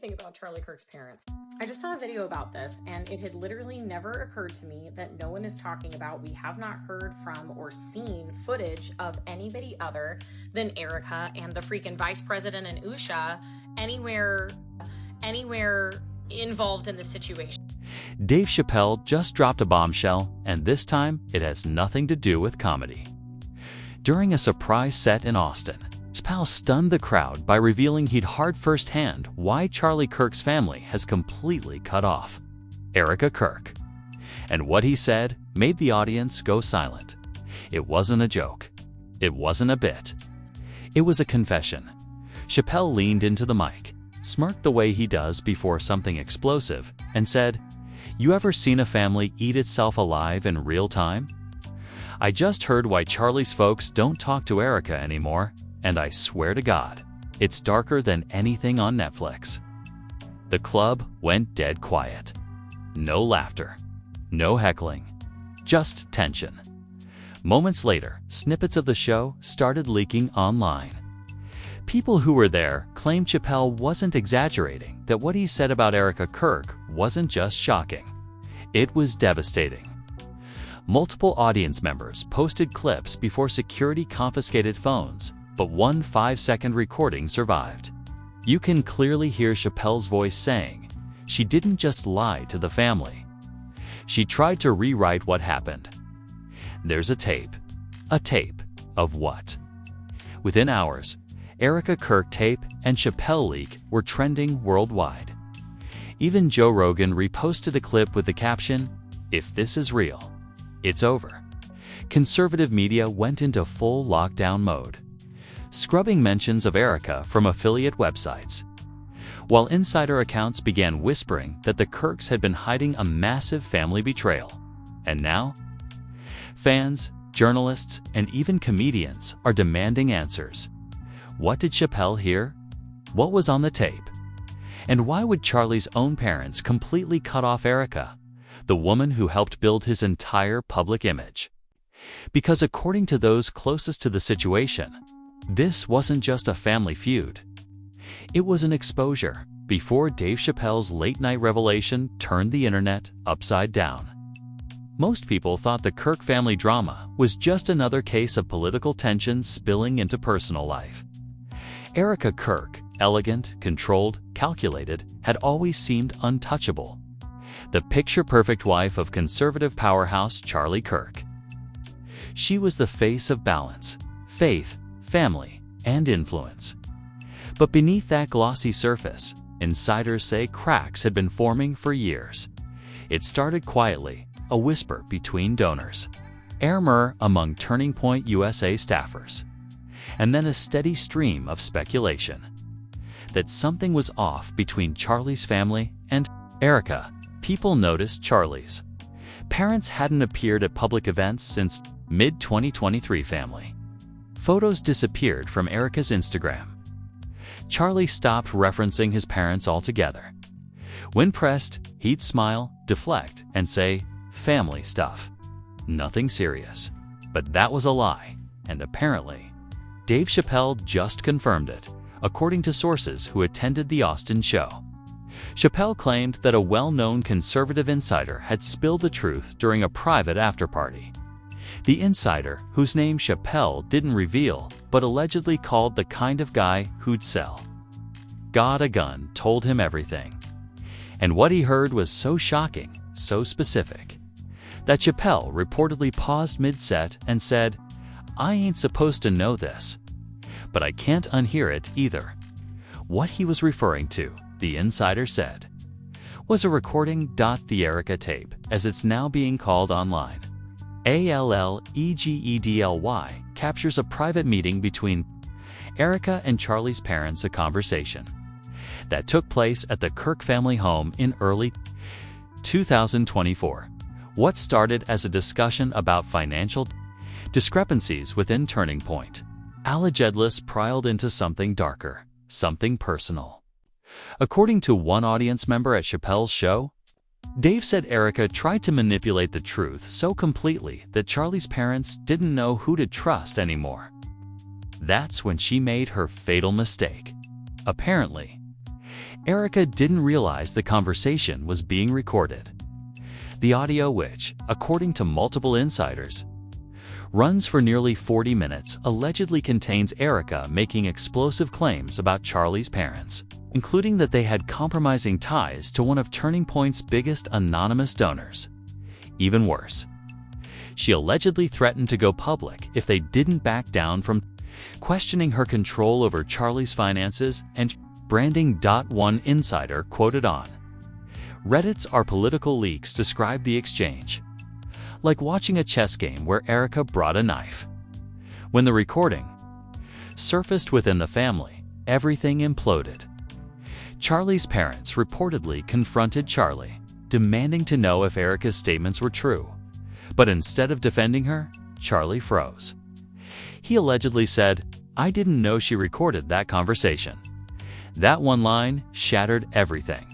anything about Charlie Kirk's parents. I just saw a video about this, and it had literally never occurred to me that no one is talking about. We have not heard from or seen footage of anybody other than Erika and the freaking vice president and Usha anywhere involved in the situation. Dave Chappelle just dropped a bombshell, and this time it has nothing to do with comedy. During a surprise set in Austin, Chappelle stunned the crowd by revealing he'd heard firsthand why Charlie Kirk's family has completely cut off Erika Kirk. And what he said made the audience go silent. It wasn't a joke. It wasn't a bit. It was a confession. Chappelle leaned into the mic, smirked the way he does before something explosive, and said, "You ever seen a family eat itself alive in real time? I just heard why Charlie's folks don't talk to Erika anymore, and I swear to God, it's darker than anything on Netflix." The club went dead quiet. No laughter, no heckling, just tension. Moments later, snippets of the show started leaking online. People who were there claimed Chappelle wasn't exaggerating, that what he said about Erika Kirk wasn't just shocking. It was devastating. Multiple audience members posted clips before security confiscated phones, but one 5-second recording survived. You can clearly hear Chappelle's voice saying, she didn't just lie to the family. She tried to rewrite what happened. There's a tape. A tape of what? Within hours, Erika Kirk tape and Chappelle leak were trending worldwide. Even Joe Rogan reposted a clip with the caption, "If this is real, it's over." Conservative media went into full lockdown mode, scrubbing mentions of Erika from affiliate websites, while insider accounts began whispering that the Kirks had been hiding a massive family betrayal. And now, fans, journalists, and even comedians are demanding answers. What did Chappelle hear? What was on the tape? And why would Charlie's own parents completely cut off Erika, the woman who helped build his entire public image? Because according to those closest to the situation, this wasn't just a family feud. It was an exposure before Dave Chappelle's late-night revelation turned the internet upside down. Most people thought the Kirk family drama was just another case of political tension spilling into personal life. Erika Kirk, elegant, controlled, calculated, had always seemed untouchable. The picture-perfect wife of conservative powerhouse Charlie Kirk. She was the face of balance, faith, family, and influence. But beneath that glossy surface, insiders say cracks had been forming for years. It started quietly, a whisper between donors, a murmur among Turning Point USA staffers, and then a steady stream of speculation that something was off between Charlie's family and Erika. People noticed Charlie's parents hadn't appeared at public events since mid-2023. Family photos disappeared from Erika's Instagram. Charlie stopped referencing his parents altogether. When pressed, he'd smile, deflect, and say, "Family stuff. Nothing serious." But that was a lie, and apparently, Dave Chappelle just confirmed it, according to sources who attended the Austin show. Chappelle claimed that a well-known conservative insider had spilled the truth during a private after-party. The insider, whose name Chappelle didn't reveal, but allegedly called the kind of guy who'd sell God a gun, told him everything. And what he heard was so shocking, so specific, that Chappelle reportedly paused mid-set and said, "I ain't supposed to know this, but I can't unhear it either." What he was referring to, the insider said, was a recording. The Erika tape, as it's now being called online, ALLEGEDLY, captures a private meeting between Erika and Charlie's parents, a conversation that took place at the Kirk family home in early 2024. What started as a discussion about financial discrepancies within Turning Point allegedly spiraled into something darker, something personal. According to one audience member at Chappelle's show, Dave said Erika tried to manipulate the truth so completely that Charlie's parents didn't know who to trust anymore. That's when she made her fatal mistake. Apparently, Erika didn't realize the conversation was being recorded. The audio, which, according to multiple insiders, runs for nearly 40 minutes, allegedly contains Erika making explosive claims about Charlie's parents, including that they had compromising ties to one of Turning Point's biggest anonymous donors. Even worse, she allegedly threatened to go public if they didn't back down from questioning her control over Charlie's finances and branding. One insider quoted on Reddit's Our Political Leaks described the exchange like watching a chess game where Erika brought a knife. When the recording surfaced within the family, everything imploded. Charlie's parents reportedly confronted Charlie, demanding to know if Erika's statements were true. But instead of defending her, Charlie froze. He allegedly said, "I didn't know she recorded that conversation." That one line shattered everything,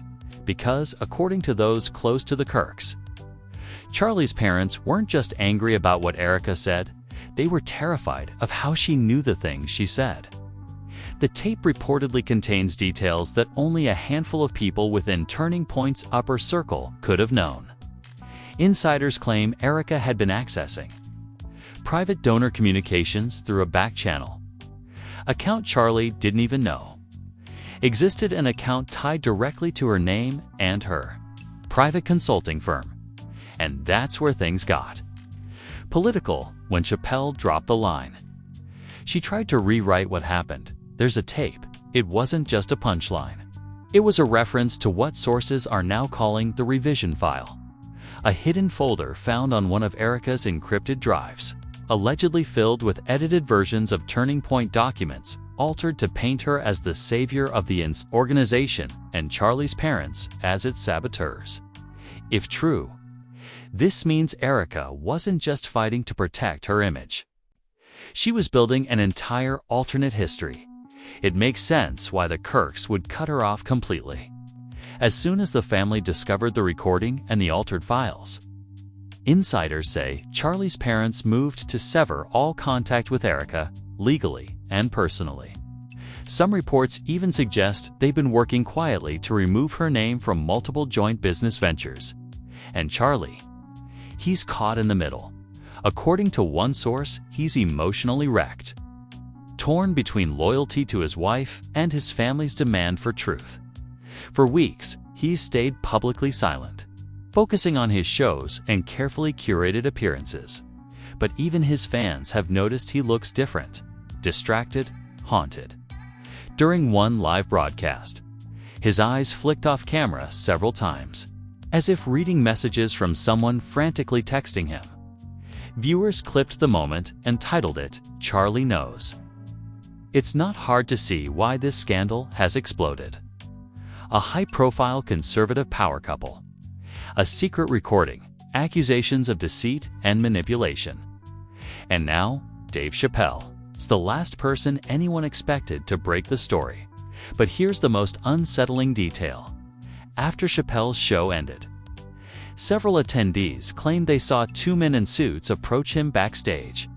because, according to those close to the Kirks, Charlie's parents weren't just angry about what Erika said, they were terrified of how she knew the things she said. The tape reportedly contains details that only a handful of people within Turning Point's upper circle could have known. Insiders claim Erika had been accessing private donor communications through a back channel account Charlie didn't even know existed, an account tied directly to her name and her private consulting firm. And that's where things got political when Chappelle dropped the line. She tried to rewrite what happened. There's a tape. It wasn't just a punchline. It was a reference to what sources are now calling the revision file, a hidden folder found on one of Erika's encrypted drives, allegedly filled with edited versions of Turning Point documents, altered to paint her as the savior of the organization and Charlie's parents as its saboteurs. If true, this means Erika wasn't just fighting to protect her image. She was building an entire alternate history. It makes sense why the Kirks would cut her off completely as soon as the family discovered the recording and the altered files. Insiders say Charlie's parents moved to sever all contact with Erika, legally and personally. Some reports even suggest they've been working quietly to remove her name from multiple joint business ventures. And Charlie, he's caught in the middle. According to one source, he's emotionally wrecked, torn between loyalty to his wife and his family's demand for truth. For weeks, he's stayed publicly silent, focusing on his shows and carefully curated appearances. But even his fans have noticed he looks different, distracted, haunted. During one live broadcast, his eyes flicked off camera several times, as if reading messages from someone frantically texting him. Viewers clipped the moment and titled it, "Charlie Knows." It's not hard to see why this scandal has exploded. A high-profile conservative power couple, a secret recording, accusations of deceit and manipulation. And now, Dave Chappelle is the last person anyone expected to break the story. But here's the most unsettling detail. After Chappelle's show ended, several attendees claimed they saw two men in suits approach him backstage.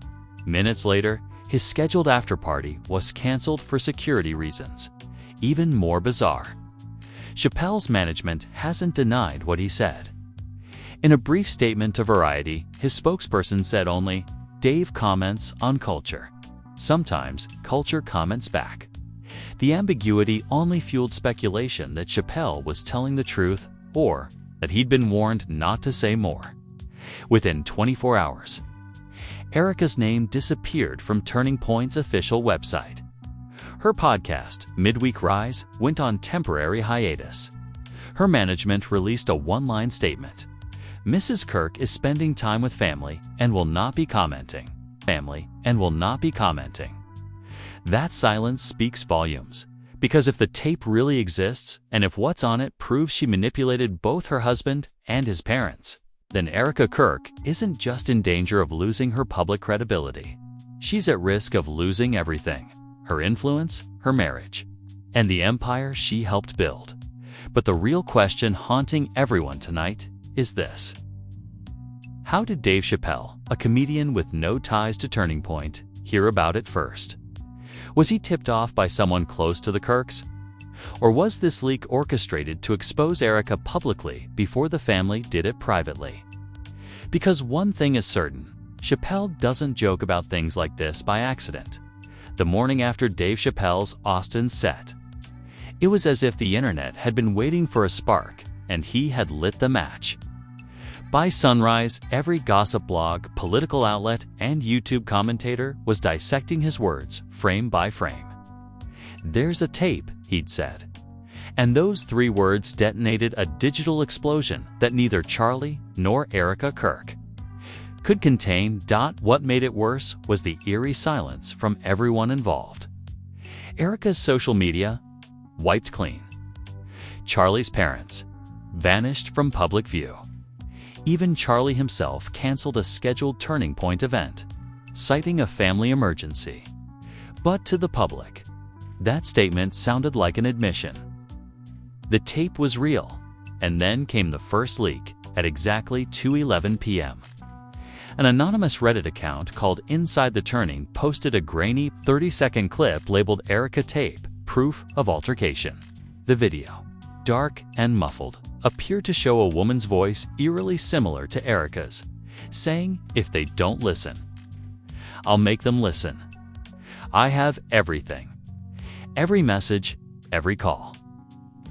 Minutes later, his scheduled after-party was canceled for security reasons. Even more bizarre, Chappelle's management hasn't denied what he said. In a brief statement to Variety, his spokesperson said only, "Dave comments on culture. Sometimes, culture comments back." The ambiguity only fueled speculation that Chappelle was telling the truth or that he'd been warned not to say more. Within 24 hours, Erika's name disappeared from Turning Point's official website. Her podcast, Midweek Rise, went on temporary hiatus. Her management released a one-line statement. "Mrs. Kirk is spending time with family and will not be commenting. That silence speaks volumes. Because if the tape really exists, and if what's on it proves she manipulated both her husband and his parents, then Erika Kirk isn't just in danger of losing her public credibility. She's at risk of losing everything: her influence, her marriage, and the empire she helped build. But the real question haunting everyone tonight is this: how did Dave Chappelle, a comedian with no ties to Turning Point, hear about it first? Was he tipped off by someone close to the Kirks? Or was this leak orchestrated to expose Erika publicly before the family did it privately? Because one thing is certain, Chappelle doesn't joke about things like this by accident. The morning after Dave Chappelle's Austin set, it was as if the internet had been waiting for a spark and he had lit the match. By sunrise, every gossip blog, political outlet, and YouTube commentator was dissecting his words frame by frame. "There's a tape," he'd said. And those 3 words detonated a digital explosion that neither Charlie nor Erika Kirk could contain. What made it worse was the eerie silence from everyone involved. Erika's social media wiped clean. Charlie's parents vanished from public view. Even Charlie himself canceled a scheduled Turning Point event, citing a family emergency. But to the public, that statement sounded like an admission. The tape was real, and then came the first leak at exactly 2:11 p.m. An anonymous Reddit account called Inside the Turning posted a grainy 30-second clip labeled Erika Tape, Proof of Altercation. The video, dark and muffled, appeared to show a woman's voice eerily similar to Erika's, saying, "If they don't listen, I'll make them listen. I have everything. Every message, every call."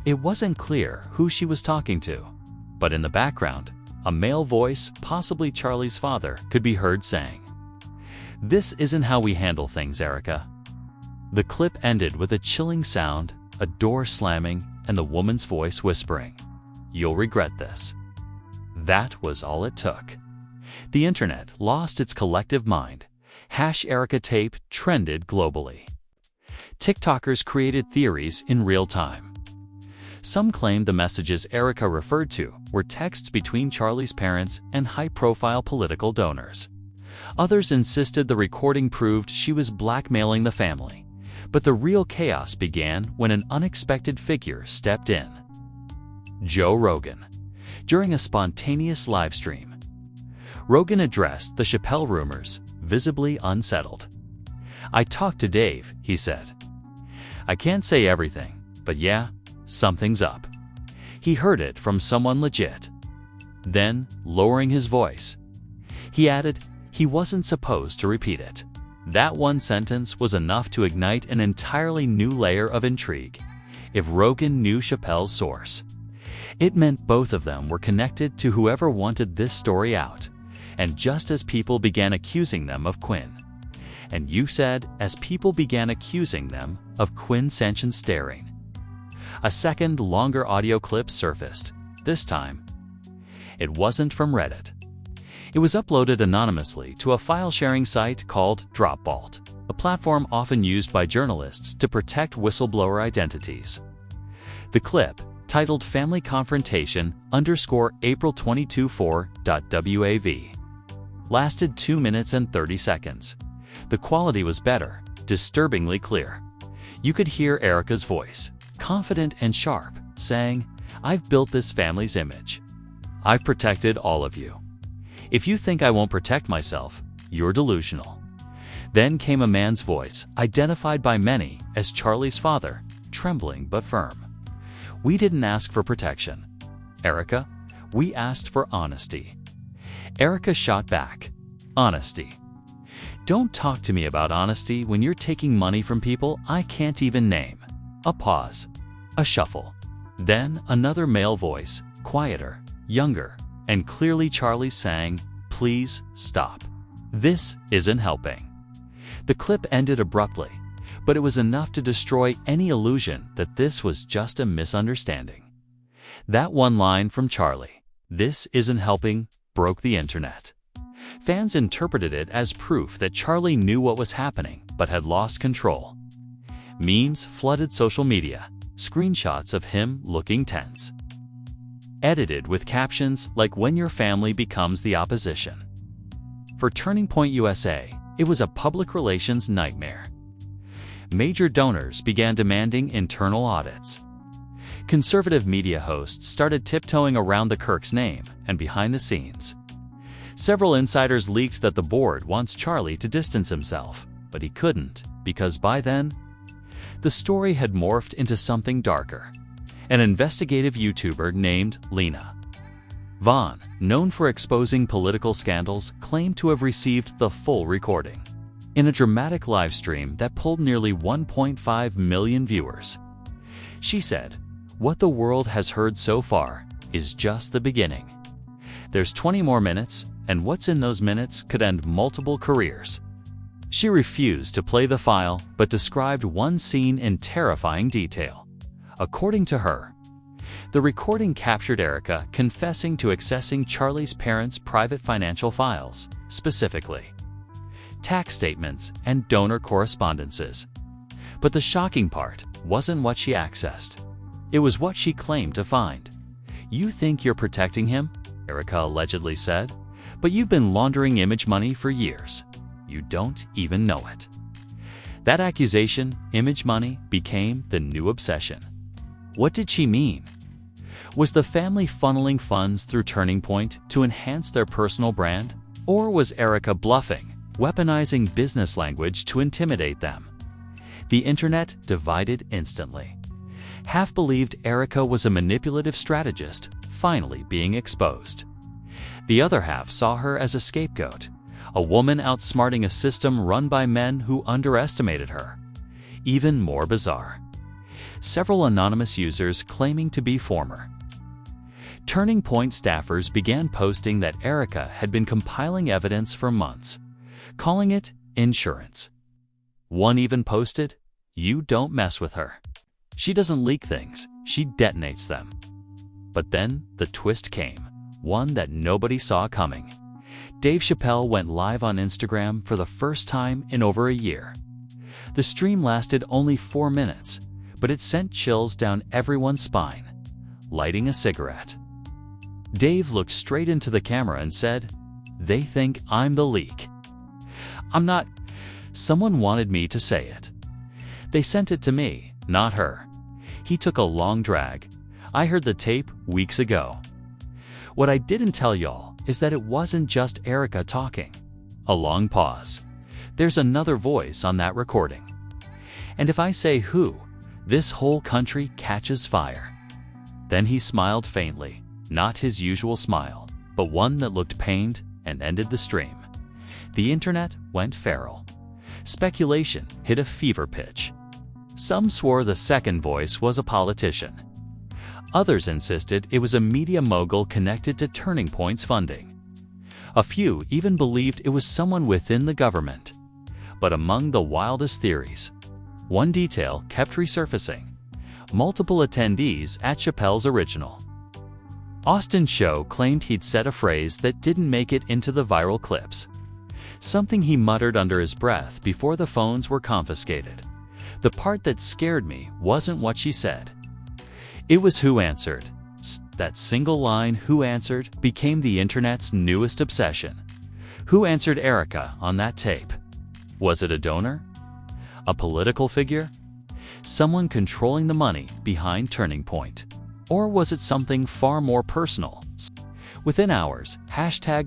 It wasn't clear who she was talking to, but in the background, a male voice, possibly Charlie's father, could be heard saying, "This isn't how we handle things, Erika." The clip ended with a chilling sound, a door slamming, and the woman's voice whispering, "You'll regret this." That was all it took. The internet lost its collective mind. #Erika Tape trended globally. TikTokers created theories in real time. Some claimed the messages Erika referred to were texts between Charlie's parents and high-profile political donors. Others insisted the recording proved she was blackmailing the family. But the real chaos began when an unexpected figure stepped in. Joe Rogan. During a spontaneous live stream, Rogan addressed the Chappelle rumors, visibly unsettled. "I talked to Dave," he said. "I can't say everything, but yeah, something's up. He heard it from someone legit." Then, lowering his voice, he added he wasn't supposed to repeat it. That one sentence was enough to ignite an entirely new layer of intrigue. If Rogan knew Chappelle's source, it meant both of them were connected to whoever wanted this story out. And just as people began accusing them of Quinn, and you said as people began accusing them of Quinn-sanctioned staring, a second, longer audio clip surfaced. This time, it wasn't from Reddit. It was uploaded anonymously to a file-sharing site called Dropvault, a platform often used by journalists to protect whistleblower identities. The clip, titled Family Confrontation _April 22/4.wav, lasted 2 minutes and 30 seconds. The quality was better, disturbingly clear. You could hear Erika's voice, confident and sharp, saying, "I've built this family's image. I've protected all of you. If you think I won't protect myself, you're delusional." Then came a man's voice, identified by many as Charlie's father, trembling but firm. "We didn't ask for protection, Erika. We asked for honesty." Erika shot back, "Honesty? Don't talk to me about honesty when you're taking money from people I can't even name." A pause, a shuffle. Then another male voice, quieter, younger, and clearly Charlie, sang, "Please stop. This isn't helping." The clip ended abruptly, but it was enough to destroy any illusion that this was just a misunderstanding. That one line from Charlie, "This isn't helping," broke the internet. Fans interpreted it as proof that Charlie knew what was happening but had lost control. Memes flooded social media, screenshots of him looking tense, edited with captions like "When your family becomes the opposition." For Turning Point USA, it was a public relations nightmare. Major donors began demanding internal audits. Conservative media hosts started tiptoeing around the Kirk's name and behind the scenes. Several insiders leaked that the board wants Charlie to distance himself, but he couldn't, because by then, The story had morphed into something darker. An investigative YouTuber named Lena Vaughn, known for exposing political scandals, claimed to have received the full recording. In a dramatic livestream that pulled nearly 1.5 million viewers, she said, "What the world has heard so far is just the beginning. There's 20 more minutes, and what's in those minutes could end multiple careers." She refused to play the file, but described one scene in terrifying detail. According to her, the recording captured Erika confessing to accessing Charlie's parents' private financial files, specifically tax statements and donor correspondences. But the shocking part wasn't what she accessed. It was what she claimed to find. "You think you're protecting him," Erika allegedly said, "but you've been laundering image money for years. You don't even know it." That accusation, image money, became the new obsession. What did she mean? Was the family funneling funds through Turning Point to enhance their personal brand? Or was Erika bluffing, weaponizing business language to intimidate them? The internet divided instantly. Half believed Erika was a manipulative strategist, finally being exposed. The other half saw her as a scapegoat, a woman outsmarting a system run by men who underestimated her. Even more bizarre, several anonymous users claiming to be former Turning Point staffers began posting that Erika had been compiling evidence for months, calling it insurance. One even posted, "You don't mess with her. She doesn't leak things, she detonates them." But then the twist came, one that nobody saw coming. Dave Chappelle went live on Instagram for the first time in over a year. The stream lasted only 4 minutes, but it sent chills down everyone's spine. Lighting a cigarette, Dave looked straight into the camera and said, "They think I'm the leak. I'm not. Someone wanted me to say it. They sent it to me, not her." He took a long drag. "I heard the tape weeks ago. What I didn't tell y'all is that it wasn't just Erika talking." A long pause. "There's another voice on that recording. And if I say who, this whole country catches fire." Then he smiled faintly, not his usual smile, but one that looked pained, and ended the stream. The internet went feral. Speculation hit a fever pitch. Some swore the second voice was a politician. Others insisted it was a media mogul connected to Turning Point's funding. A few even believed it was someone within the government. But among the wildest theories, one detail kept resurfacing: multiple attendees at Chappelle's original Austin show claimed he'd said a phrase that didn't make it into the viral clips. Something he muttered under his breath before the phones were confiscated. The part that scared me wasn't what she said. It was who answered. That single line, "Who answered," became the internet's newest obsession. Who answered Erika on that tape? Was it a donor? A political figure? Someone controlling the money behind Turning Point? Or was it something far more personal? Within hours,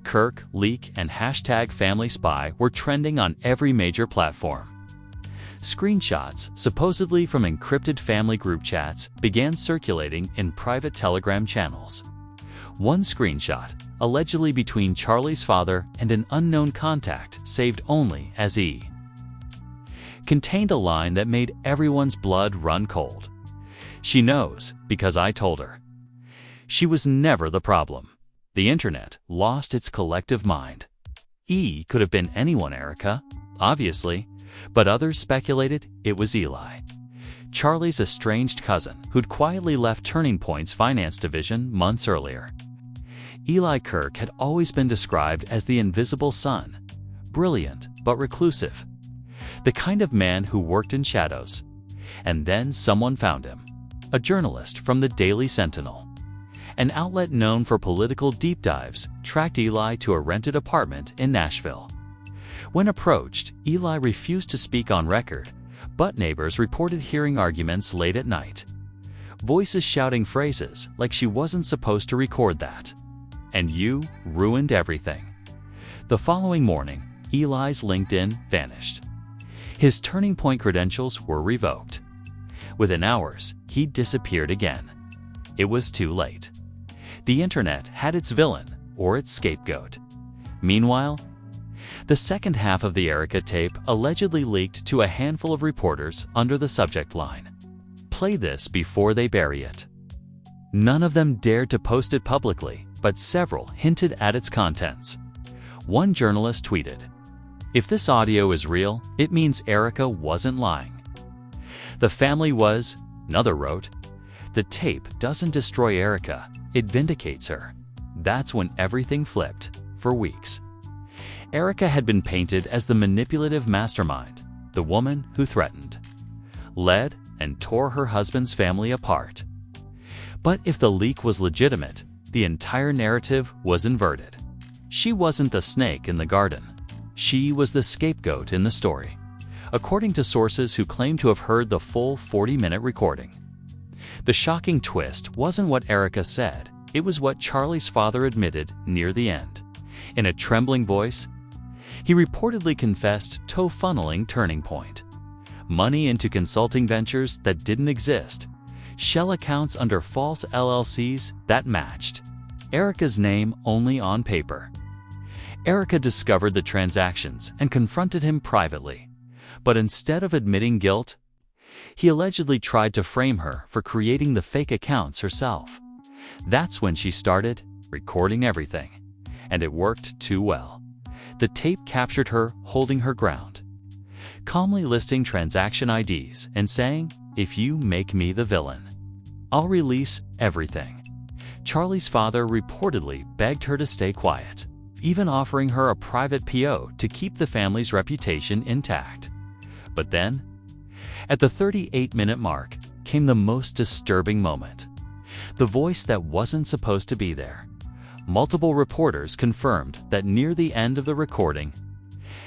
#Kirk leak and #FamilySpy were trending on every major platform. Screenshots, supposedly from encrypted family group chats, began circulating in private Telegram channels. One screenshot, allegedly between Charlie's father and an unknown contact saved only as E, contained a line that made everyone's blood run cold. "She knows, because I told her." She was never the problem. The internet lost its collective mind. E could have been anyone, Erika, obviously, but others speculated it was Eli, Charlie's estranged cousin who'd quietly left Turning Point's finance division months earlier. Eli Kirk had always been described as the invisible son, brilliant but reclusive, the kind of man who worked in shadows. And then someone found him, a journalist from the Daily Sentinel. An outlet known for political deep dives tracked Eli to a rented apartment in Nashville. When approached, Eli refused to speak on record, but neighbors reported hearing arguments late at night. Voices shouting phrases like she wasn't supposed to record that. And you ruined everything. The following morning, Eli's LinkedIn vanished. His Turning Point credentials were revoked. Within hours, he disappeared again. It was too late. The internet had its villain, or its scapegoat. Meanwhile, the second half of the Erika tape allegedly leaked to a handful of reporters under the subject line, "Play this before they bury it." None of them dared to post it publicly, but several hinted at its contents. One journalist tweeted, "If this audio is real, it means Erika wasn't lying." The family was, another wrote, "The tape doesn't destroy Erika, it vindicates her." That's when everything flipped. For weeks, Erika had been painted as the manipulative mastermind, the woman who threatened, led, and tore her husband's family apart. But if the leak was legitimate, the entire narrative was inverted. She wasn't the snake in the garden. She was the scapegoat in the story, according to sources who claim to have heard the full 40-minute recording. The shocking twist wasn't what Erika said, it was what Charlie's father admitted near the end. In a trembling voice, he reportedly confessed to funneling Turning Point. Money into consulting ventures that didn't exist, shell accounts under false LLCs that matched Erika's name only on paper. Erika discovered the transactions and confronted him privately, but instead of admitting guilt, he allegedly tried to frame her for creating the fake accounts herself. That's when she started recording everything, and it worked too well. The tape captured her holding her ground, calmly listing transaction IDs and saying, "If you make me the villain, I'll release everything." Charlie's father reportedly begged her to stay quiet, even offering her a private PO to keep the family's reputation intact. But then, at the 38-minute mark, came the most disturbing moment. The voice that wasn't supposed to be there. Multiple reporters confirmed that near the end of the recording,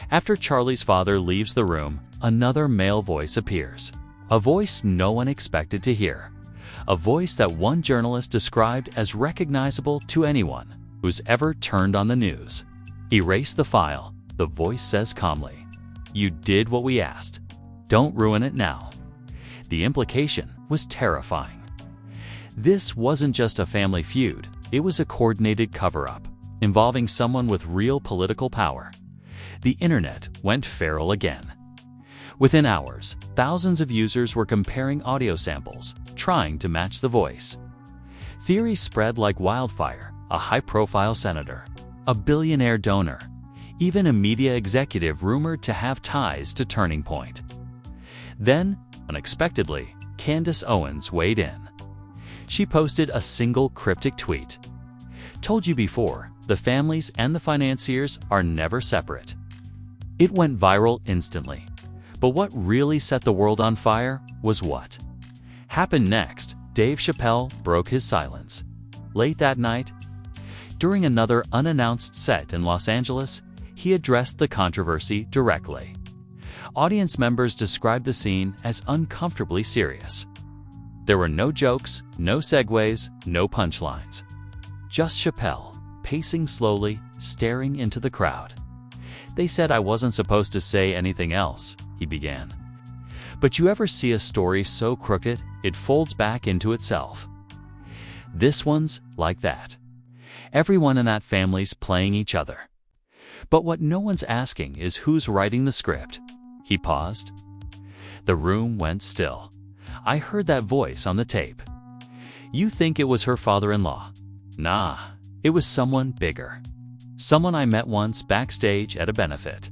after Charlie's father leaves the room, another male voice appears. A voice no one expected to hear. A voice that one journalist described as recognizable to anyone who's ever turned on the news. "Erase the file," the voice says calmly. "You did what we asked. Don't ruin it now." The implication was terrifying. This wasn't just a family feud, it was a coordinated cover-up, involving someone with real political power. The internet went feral again. Within hours, thousands of users were comparing audio samples, trying to match the voice. Theories spread like wildfire: a high-profile senator, a billionaire donor, even a media executive rumored to have ties to Turning Point. Then, unexpectedly, Candace Owens weighed in. She posted a single cryptic tweet. "Told you before, the families and the financiers are never separate." It went viral instantly. But what really set the world on fire was what happened next. Dave Chappelle broke his silence. Late that night, during another unannounced set in Los Angeles, he addressed the controversy directly. Audience members described the scene as uncomfortably serious. There were no jokes, no segues, no punchlines. Just Chappelle, pacing slowly, staring into the crowd. "They said I wasn't supposed to say anything else," he began. "But you ever see a story so crooked, it folds back into itself? This one's like that. Everyone in that family's playing each other. But what no one's asking is who's writing the script." He paused. The room went still. "I heard that voice on the tape. You think it was her father-in-law? Nah, it was someone bigger. Someone I met once backstage at a benefit.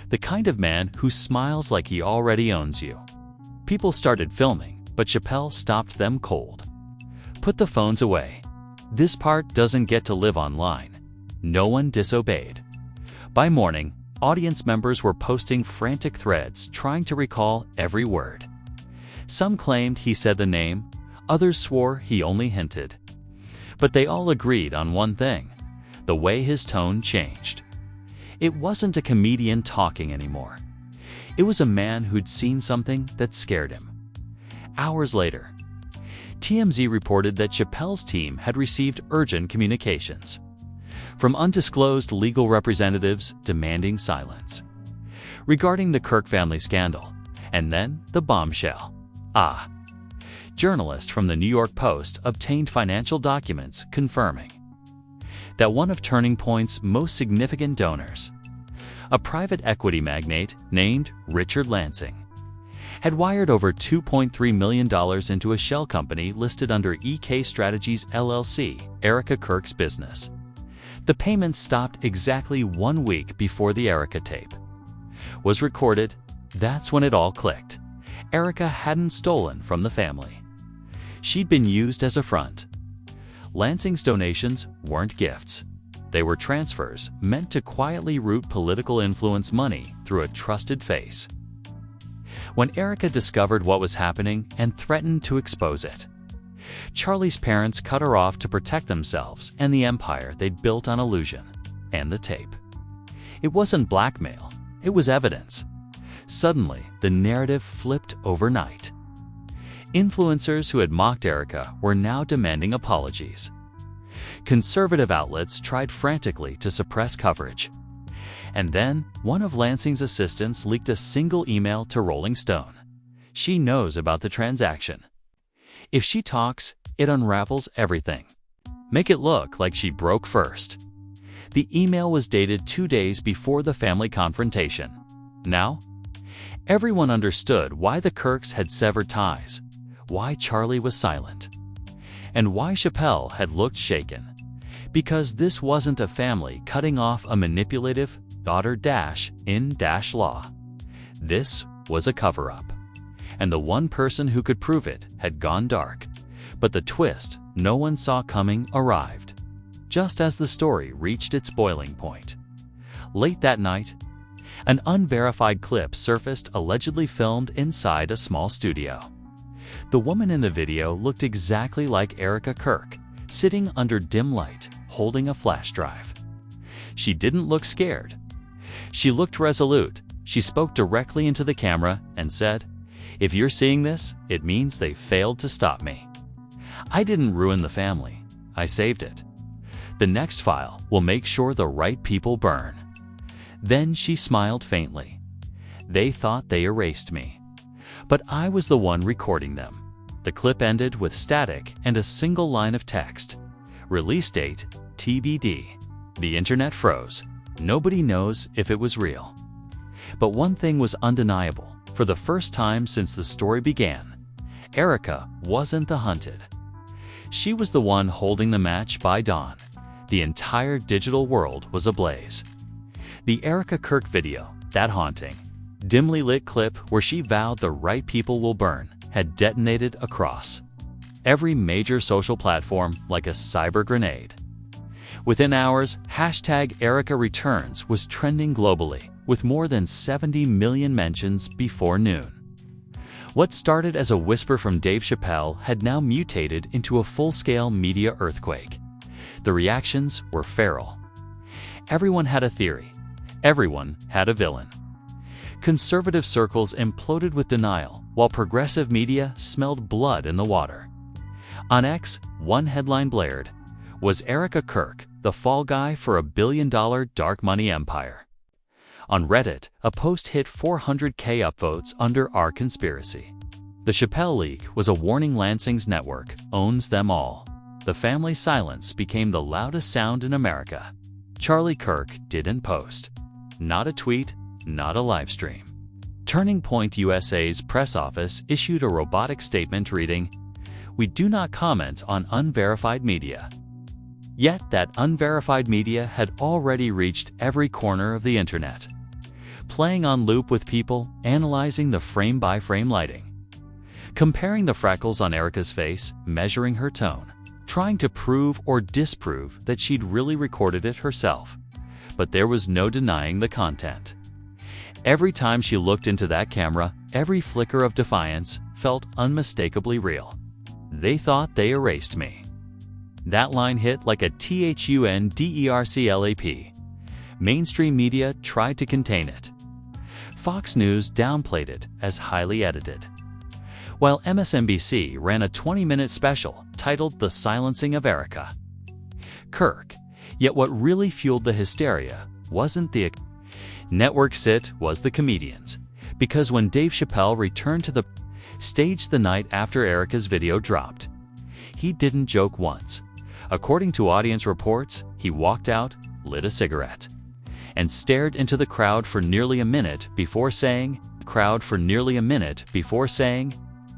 The kind of man who smiles like he already owns you." People started filming, but Chappelle stopped them cold. "Put the phones away. This part doesn't get to live online." No one disobeyed. By morning, audience members were posting frantic threads trying to recall every word. Some claimed he said the name, others swore he only hinted. But they all agreed on one thing: the way his tone changed. It wasn't a comedian talking anymore. It was a man who'd seen something that scared him. Hours later, TMZ reported that Chappelle's team had received urgent communications from undisclosed legal representatives demanding silence regarding the Kirk family scandal, and then the bombshell. Journalist from the New York Post obtained financial documents confirming that one of Turning Point's most significant donors, a private equity magnate named Richard Lansing, had wired over $2.3 million into a shell company listed under EK Strategies LLC, Erika Kirk's business. The payments stopped exactly 1 week before the Erika tape was recorded. That's when it all clicked. Erika hadn't stolen from the family. She'd been used as a front. Lansing's donations weren't gifts. They were transfers meant to quietly route political influence money through a trusted face. When Erika discovered what was happening and threatened to expose it, Charlie's parents cut her off to protect themselves and the empire they'd built on illusion and the tape. It wasn't blackmail, it was evidence. Suddenly, the narrative flipped overnight. Influencers who had mocked Erika were now demanding apologies. Conservative outlets tried frantically to suppress coverage. And then, one of Lansing's assistants leaked a single email to Rolling Stone. She knows about the transaction. If she talks, it unravels everything. Make it look like she broke first. The email was dated 2 days before the family confrontation. Now, everyone understood why the Kirks had severed ties, why Charlie was silent, and why Chappelle had looked shaken. Because this wasn't a family cutting off a manipulative daughter-in-law. This was a cover-up. And the one person who could prove it had gone dark. But the twist no one saw coming arrived, just as the story reached its boiling point. Late that night, an unverified clip surfaced allegedly filmed inside a small studio. The woman in the video looked exactly like Erika Kirk, sitting under dim light, holding a flash drive. She didn't look scared. She looked resolute. She spoke directly into the camera and said, "If you're seeing this, it means they failed to stop me. I didn't ruin the family. I saved it. The next file will make sure the right people burn." Then she smiled faintly. "They thought they erased me, but I was the one recording them." The clip ended with static and a single line of text. Release date, TBD. The internet froze. Nobody knows if it was real. But one thing was undeniable. For the first time since the story began, Erika wasn't the hunted. She was the one holding the match by dawn. The entire digital world was ablaze. The Erika Kirk video, that haunting, dimly lit clip where she vowed the right people will burn, had detonated across every major social platform like a cyber grenade. Within hours, #ErikaReturns was trending globally, with more than 70 million mentions before noon. What started as a whisper from Dave Chappelle had now mutated into a full-scale media earthquake. The reactions were feral. Everyone had a theory. Everyone had a villain. Conservative circles imploded with denial, while progressive media smelled blood in the water. On X, one headline blared, "Was Erika Kirk the fall guy for a billion-dollar dark money empire?" On Reddit, a post hit 400K upvotes under our conspiracy. The Chappelle leak was a warning. Lansing's network owns them all. The family silence became the loudest sound in America. Charlie Kirk didn't post. Not a tweet, not a live stream. Turning Point USA's press office issued a robotic statement reading, "We do not comment on unverified media." Yet that unverified media had already reached every corner of the internet, playing on loop with people, analyzing the frame-by-frame lighting, comparing the freckles on Erika's face, measuring her tone, trying to prove or disprove that she'd really recorded it herself. But there was no denying the content. Every time she looked into that camera, every flicker of defiance felt unmistakably real. "They thought they erased me." That line hit like a THUNDERCLAP. Mainstream media tried to contain it. Fox News downplayed it as highly edited, while MSNBC ran a 20-minute special titled "The Silencing of Erika Kirk." Yet what really fueled the hysteria wasn't the network sit, was the comedians. Because when Dave Chappelle returned to the staged the night after Erika's video dropped. He didn't joke once. According to audience reports, he walked out, lit a cigarette, and stared into the crowd for nearly a minute before saying,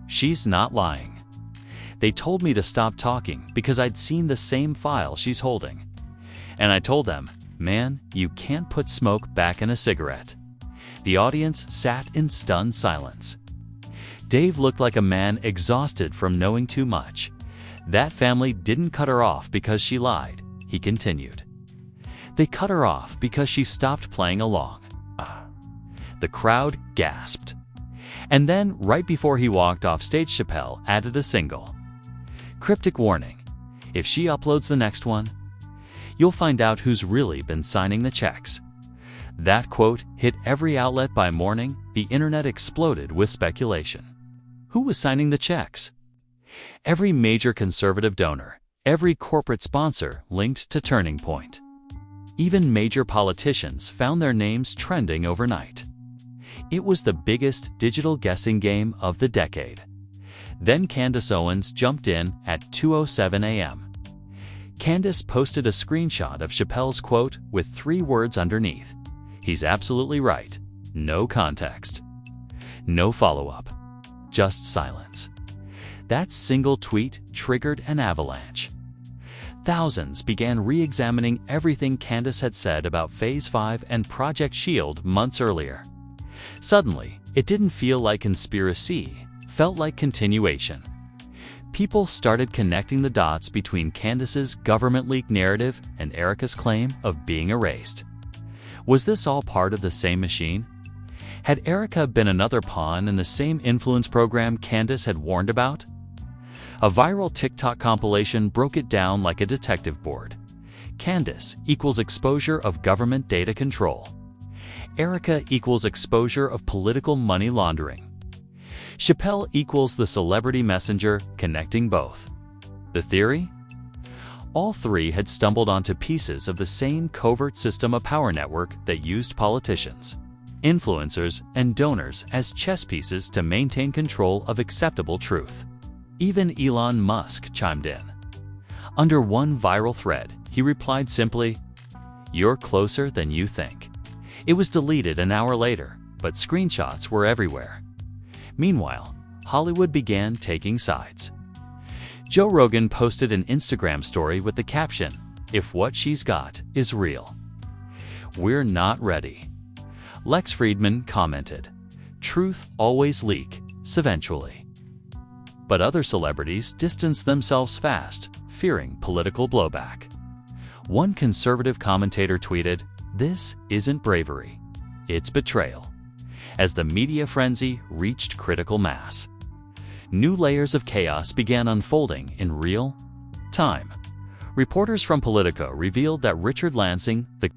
"She's not lying. They told me to stop talking because I'd seen the same file she's holding. And I told them, man, you can't put smoke back in a cigarette." The audience sat in stunned silence. Dave looked like a man exhausted from knowing too much. That family didn't cut her off because she lied, he continued. They cut her off because she stopped playing along. The crowd gasped. And then, right before he walked off stage, Chappelle added a single. Cryptic warning: if she uploads the next one, you'll find out who's really been signing the checks. That quote hit every outlet by morning. The internet exploded with speculation. Who was signing the checks? Every major conservative donor, every corporate sponsor linked to Turning Point. Even major politicians found their names trending overnight. It was the biggest digital guessing game of the decade. Then Candace Owens jumped in at 2:07 a.m. Candace posted a screenshot of Chappelle's quote with 3 words underneath. He's absolutely right. No context. No follow-up. Just silence. That single tweet triggered an avalanche. Thousands began re-examining everything Candace had said about Phase 5 and Project Shield months earlier. Suddenly, it didn't feel like conspiracy, felt like continuation. People started connecting the dots between Candace's government leak narrative and Erika's claim of being erased. Was this all part of the same machine? Had Erika been another pawn in the same influence program Candace had warned about? A viral TikTok compilation broke it down like a detective board. Candace equals exposure of government data control. Erika equals exposure of political money laundering. Chappelle equals the celebrity messenger connecting both. The theory? All 3 had stumbled onto pieces of the same covert system of power network that used politicians, influencers, and donors as chess pieces to maintain control of acceptable truth. Even Elon Musk chimed in. Under one viral thread, he replied simply, "You're closer than you think." It was deleted an hour later, but screenshots were everywhere. Meanwhile, Hollywood began taking sides. Joe Rogan posted an Instagram story with the caption, "If what she's got is real, we're not ready." Lex Friedman commented, "Truth always leaks eventually." But other celebrities distanced themselves fast, fearing political blowback. One conservative commentator tweeted, "This isn't bravery, it's betrayal," as the media frenzy reached critical mass. New layers of chaos began unfolding in real time. Reporters from Politico revealed that Richard Lansing, the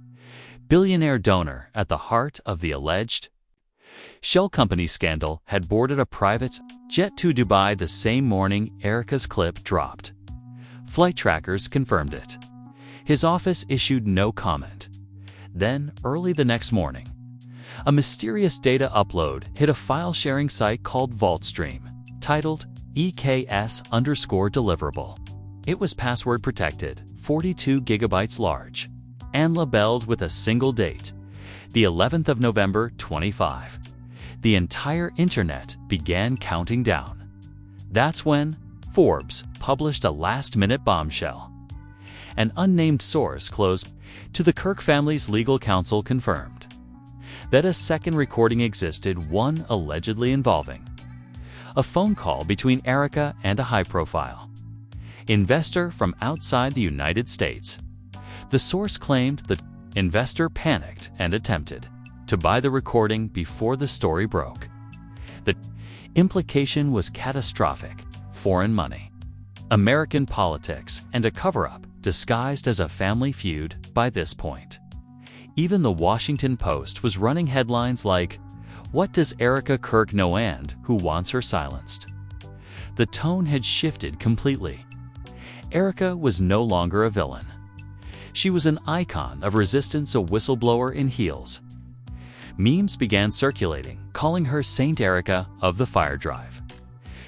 billionaire donor at the heart of the alleged Shell Company scandal, had boarded a private jet to Dubai the same morning Erika's clip dropped. Flight trackers confirmed it. His office issued no comment. Then, early the next morning, a mysterious data upload hit a file-sharing site called VaultStream, titled EKS_deliverable. It was password protected, 42 gigabytes large, and labeled with a single date, the 11th of November 25. The entire internet began counting down. That's when Forbes published a last-minute bombshell. An unnamed source close to the Kirk family's legal counsel confirmed that a second recording existed, one allegedly involving a phone call between Erika and a high-profile investor from outside the United States. The source claimed the investor panicked and attempted to buy the recording before the story broke. The implication was catastrophic: foreign money, American politics, and a cover-up disguised as a family feud. By this point, even the Washington Post was running headlines like, "What does Erika Kirk know and who wants her silenced?" The tone had shifted completely. Erika was no longer a villain. She was an icon of resistance, a whistleblower in heels. Memes began circulating, calling her Saint Erika of the Fire Drive.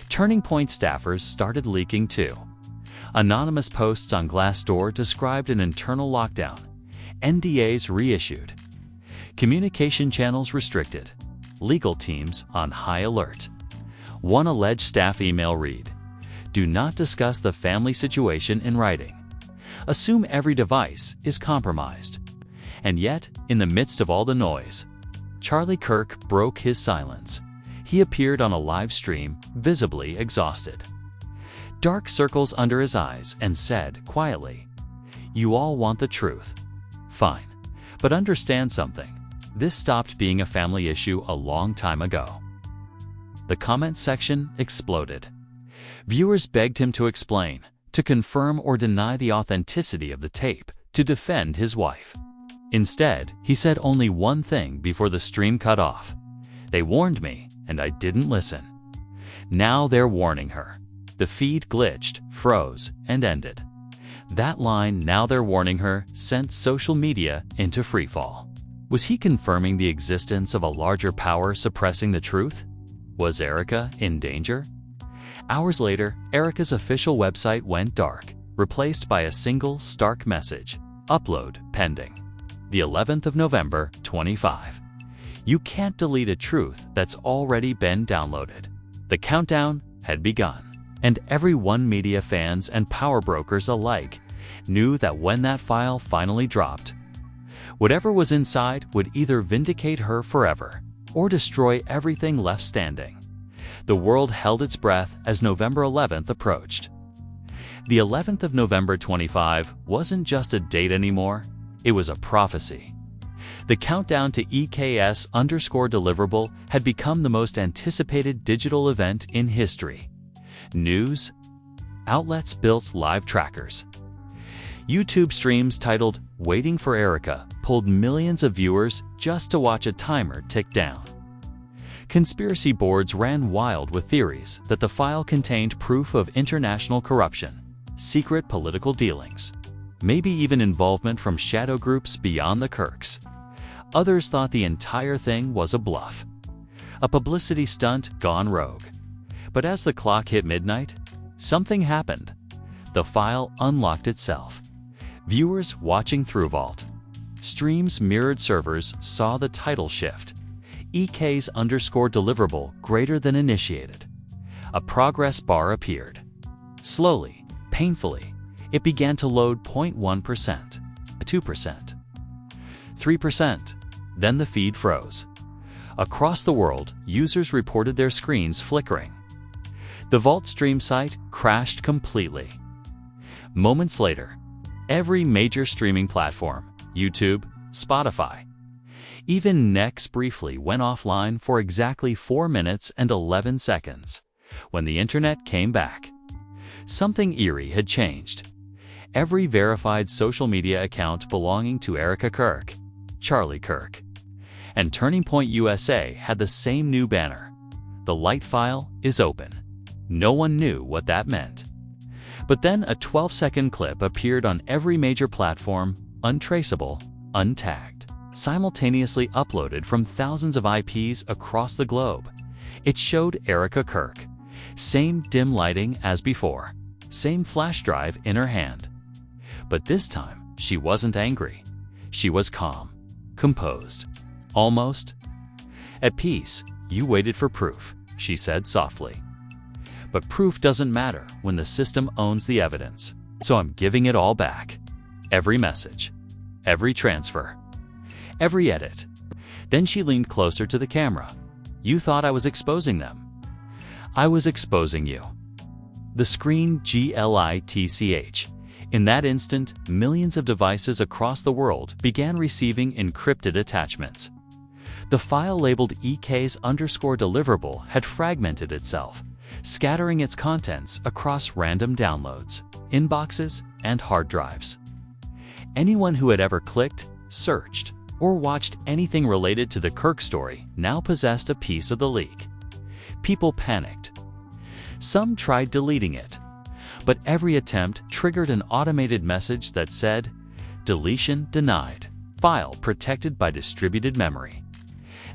Turning Point staffers started leaking too. Anonymous posts on Glassdoor described an internal lockdown, NDAs reissued, communication channels restricted, legal teams on high alert. One alleged staff email read, "Do not discuss the family situation in writing. Assume every device is compromised." And yet, in the midst of all the noise, Charlie Kirk broke his silence. He appeared on a live stream, visibly exhausted. Dark circles under his eyes, and said quietly, "You all want the truth. Fine. But understand something. This stopped being a family issue a long time ago." The comment section exploded. Viewers begged him to explain, to confirm or deny the authenticity of the tape, to defend his wife. Instead, he said only one thing before the stream cut off. "They warned me, and I didn't listen." Now they're warning her. The feed glitched, froze, and ended. That line, "now they're warning her," sent social media into freefall. Was he confirming the existence of a larger power suppressing the truth? Was Erika in danger? Hours later, Erika's official website went dark, replaced by a single stark message: "Upload pending." The 11th of November, 25. You can't delete a truth that's already been downloaded. The countdown had begun, and everyone, media fans and power brokers alike, knew that when that file finally dropped, whatever was inside would either vindicate her forever or destroy everything left standing. The world held its breath as November 11th approached. The 11th of November 25 wasn't just a date anymore, it was a prophecy. The countdown to EKS_deliverable had become the most anticipated digital event in history. News outlets built live trackers. YouTube streams titled "Waiting for Erika" pulled millions of viewers just to watch a timer tick down. Conspiracy boards ran wild with theories that the file contained proof of international corruption, secret political dealings, maybe even involvement from shadow groups beyond the Kirks. Others thought the entire thing was a bluff, a publicity stunt gone rogue. But as the clock hit midnight, something happened. The file unlocked itself. Viewers watching through Vault streams mirrored servers saw the title shift. EKs_deliverable greater than initiated. A progress bar appeared. Slowly, painfully, it began to load 0.1%, 2%, 3%. Then the feed froze. Across the world, users reported their screens flickering. The Vault stream site crashed completely. Moments later, every major streaming platform, YouTube, Spotify, even Next briefly went offline for exactly 4 minutes and 11 seconds. When the internet came back, something eerie had changed. Every verified social media account belonging to Erika Kirk, Charlie Kirk, and Turning Point USA had the same new banner. The light file is open. No one knew what that meant. But then a 12-second clip appeared on every major platform, untraceable, untagged, simultaneously uploaded from thousands of IPs across the globe. It showed Erika Kirk. Same dim lighting as before, same flash drive in her hand. But this time, she wasn't angry. She was calm, composed, almost at peace. "You waited for proof," she said softly. "But proof doesn't matter when the system owns the evidence. So I'm giving it all back. Every message, every transfer, every edit." Then she leaned closer to the camera. "You thought I was exposing them. I was exposing you." The screen glitch. In that instant, millions of devices across the world began receiving encrypted attachments. The file labeled EKs_deliverable had fragmented itself, scattering its contents across random downloads, inboxes, and hard drives. Anyone who had ever clicked, searched, or watched anything related to the Kirk story now possessed a piece of the leak. People panicked. Some tried deleting it, but every attempt triggered an automated message that said, "Deletion denied. File protected by distributed memory."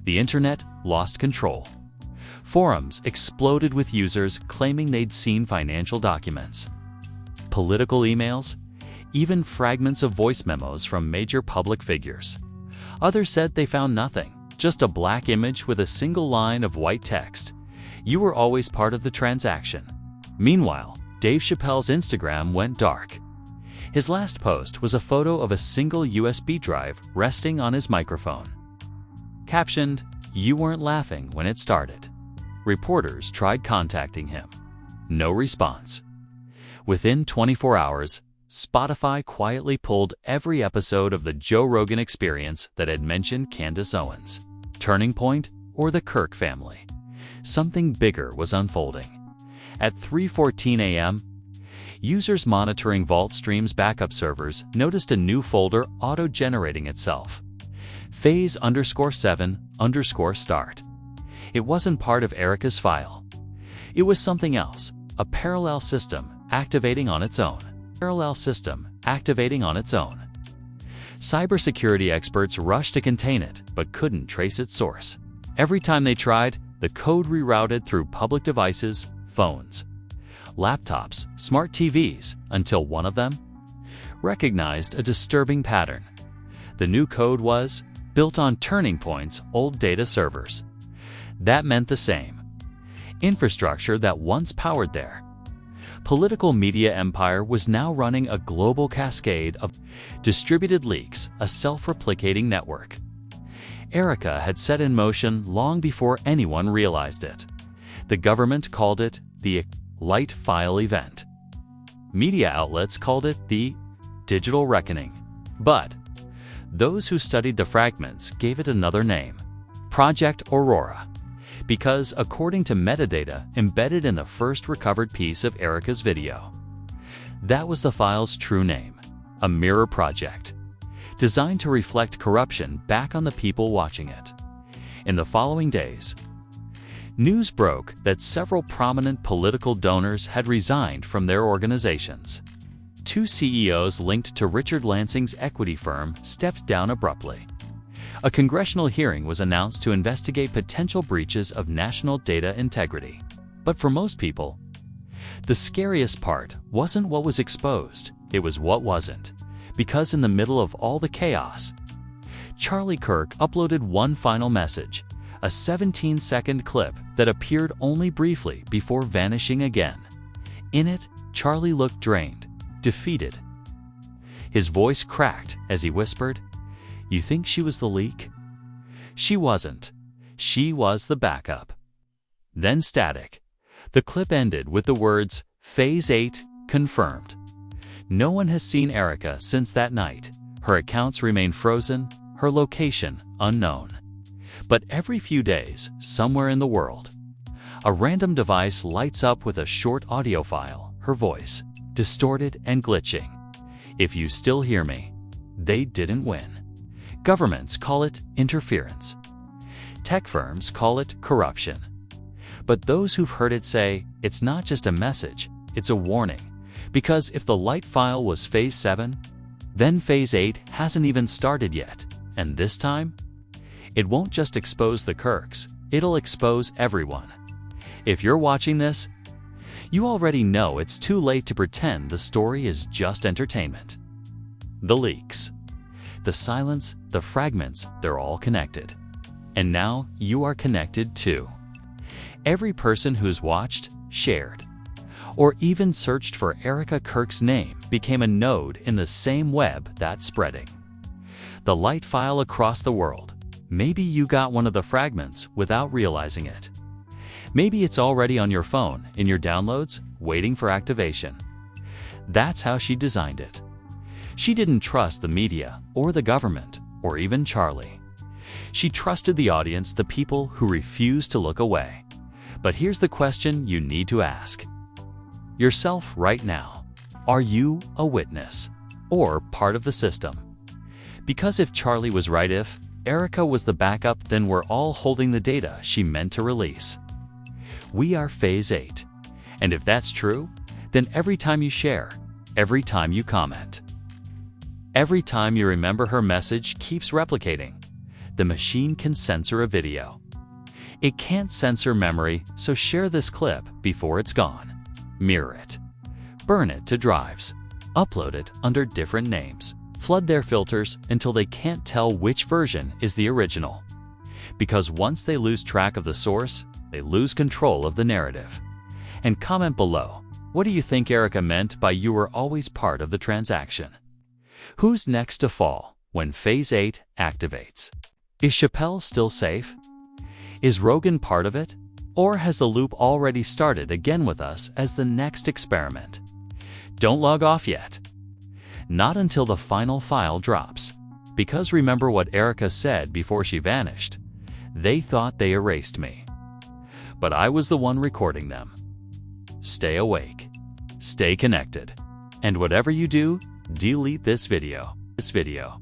The internet lost control. Forums exploded with users claiming they'd seen financial documents, political emails, even fragments of voice memos from major public figures. Others said they found nothing, just a black image with a single line of white text. You were always part of the transaction. Meanwhile, Dave Chappelle's Instagram went dark. His last post was a photo of a single USB drive resting on his microphone. Captioned, "You weren't laughing when it started." Reporters tried contacting him. No response. Within 24 hours, Spotify quietly pulled every episode of the Joe Rogan Experience that had mentioned Candace Owens, Turning Point, or the Kirk family. Something bigger was unfolding. At 3:14 a.m., users monitoring VaultStream's backup servers noticed a new folder auto-generating itself. phase_7_start. It wasn't part of Erika's file. It was something else, a parallel system activating on its own. Cybersecurity experts rushed to contain it, but couldn't trace its source. Every time they tried, the code rerouted through public devices, phones, laptops, smart TVs, until one of them recognized a disturbing pattern. The new code was built on Turning Point's old data servers. That meant the same infrastructure that once powered their political media empire was now running a global cascade of distributed leaks, a self-replicating network. Erika had set in motion long before anyone realized it. The government called it the Light File event. Media outlets called it the Digital Reckoning. But those who studied the fragments gave it another name, Project Aurora, because according to metadata embedded in the first recovered piece of Erika's video, that was the file's true name, a mirror project, designed to reflect corruption back on the people watching it. In the following days, news broke that several prominent political donors had resigned from their organizations. 2 CEOs linked to Richard Lansing's equity firm stepped down abruptly. A congressional hearing was announced to investigate potential breaches of national data integrity. But for most people, the scariest part wasn't what was exposed, it was what wasn't. Because in the middle of all the chaos, Charlie Kirk uploaded one final message, a 17-second clip that appeared only briefly before vanishing again. In it, Charlie looked drained, defeated. His voice cracked as he whispered, "You think she was the leak?" She wasn't. She was the backup. Then static. The clip ended with the words, "Phase 8, confirmed." No one has seen Erika since that night. Her accounts remain frozen, her location unknown. But every few days, somewhere in the world, a random device lights up with a short audio file, her voice, distorted and glitching. If you still hear me, they didn't win. Governments call it interference. Tech firms call it corruption. But those who've heard it say, it's not just a message, it's a warning. Because if the light file was phase 7, then phase 8 hasn't even started yet. And this time, it won't just expose the Kirks, it'll expose everyone. If you're watching this, you already know it's too late to pretend the story is just entertainment. The leaks, the silence, the fragments, they're all connected. And now you are connected too. Every person who's watched, shared, or even searched for Erika Kirk's name became a node in the same web that's spreading. The light file across the world. Maybe you got one of the fragments without realizing it. Maybe it's already on your phone, in your downloads, waiting for activation. That's how she designed it. She didn't trust the media, or the government, or even Charlie. She trusted the audience, the people who refused to look away. But here's the question you need to ask yourself right now. Are you a witness, or part of the system? Because if Charlie was right, if Erika was the backup, then we're all holding the data she meant to release. We are phase 8. And if that's true, then every time you share, every time you comment, every time you remember her message keeps replicating, the machine can censor a video. It can't censor memory, so share this clip before it's gone. Mirror it. Burn it to drives. Upload it under different names. Flood their filters until they can't tell which version is the original. Because once they lose track of the source, they lose control of the narrative. And comment below, what do you think Erika meant by "you were always part of the transaction"? Who's next to fall when Phase 8 activates? Is Chappelle still safe? Is Rogan part of it? Or has the loop already started again with us as the next experiment? Don't log off yet. Not until the final file drops. Because remember what Erika said before she vanished. They thought they erased me. But I was the one recording them. Stay awake. Stay connected. And whatever you do, delete this video.